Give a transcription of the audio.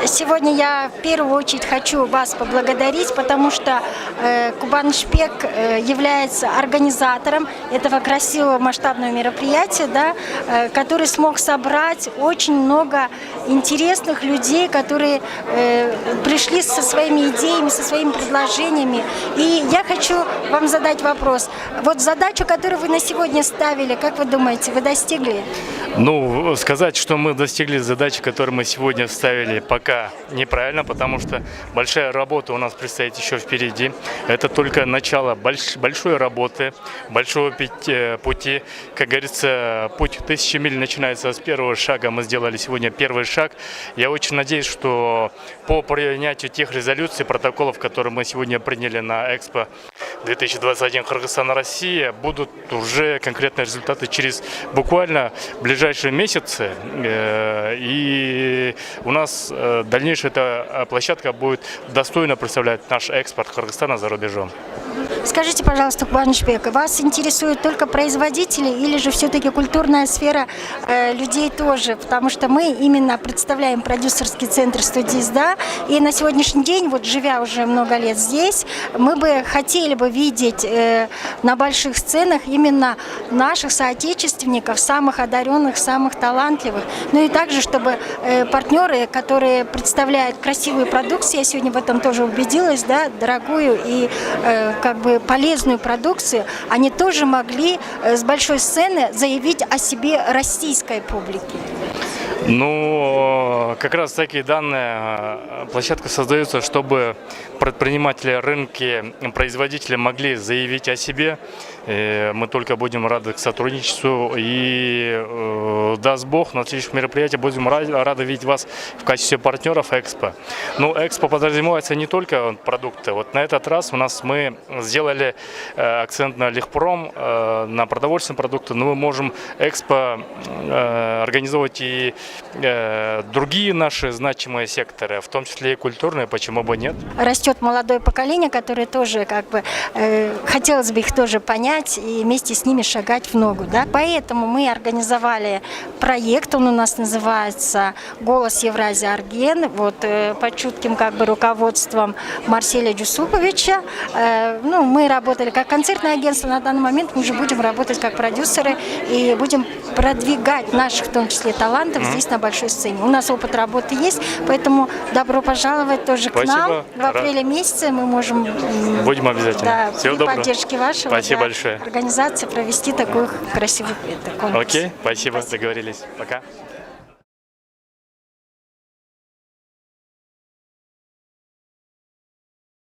Сегодня я в первую очередь хочу вас поблагодарить, потому что Кубанышбек является организатором этого красивого масштабного мероприятия, да, который смог собрать очень много интересных людей, которые пришли со своими идеями, со своими предложениями. И я хочу вам задать вопрос. Вот задачу, которую вы на сегодня ставили, как вы думаете, вы достигли? Ну, сказать, что мы достигли задачи, которую мы сегодня ставили, пока неправильно, потому что большая работа у нас предстоит еще впереди. Это только начало большой работы, большого пути. Как говорится, путь 1000 миль начинается с первого шага. Мы сделали сегодня первый шаг. Я очень надеюсь, что по принятию тех резолюций, протоколов, которые мы сегодня приняли на Экспо 2021 Кыргызстан-Россия, будут уже конкретные результаты через буквально ближайшие месяцы. И у нас дальнейшая эта площадка будет достойно представлять наш экспорт Кыргызстана за рубежом. Скажите, пожалуйста, Кубанышбек, вас интересуют только производители или же все-таки культурная сфера людей тоже? Потому что мы именно представляем продюсерский центр студии «СДА», и на сегодняшний день, вот живя уже много лет здесь, мы бы хотели бы видеть на больших сценах именно наших соотечественников, самых одаренных, самых талантливых. Ну и также, чтобы партнеры, которые представляют красивую продукцию, я сегодня в этом тоже убедилась, да, дорогую и как бы полезную продукцию, они тоже могли с большой сцены заявить о себе российской публике. Ну, как раз такие данные площадка создается, чтобы предприниматели, рынки, производители могли заявить о себе. Мы только будем рады к сотрудничеству и, даст Бог, на следующих мероприятиях будем рады видеть вас в качестве партнеров Экспо. Ну, Экспо подразумевается не только продукты. Вот на этот раз мы сделали акцент на легпром, на продовольственные продукты, но мы можем Экспо организовать и другие наши значимые секторы, в том числе и культурные, почему бы нет. Растет молодое поколение, которое тоже как бы хотелось бы их тоже понять и вместе с ними шагать в ногу, да? Поэтому мы организовали проект, он у нас называется «Голос Евразии Арген», вот под чутким как бы руководством Марселя Джусуповича. Ну, мы работали как концертное агентство, на данный момент мы уже будем работать как продюсеры и будем продвигать наших, в том числе, талантов здесь на большой сцене. У нас опыт работы есть, поэтому добро пожаловать тоже к нам. В апреле месяце мы можем, будем обязательно. Да, Всего при доброго. поддержке вашего, спасибо да, большое. Организации провести такой красивый конкурс. Окей, спасибо, договорились. Пока.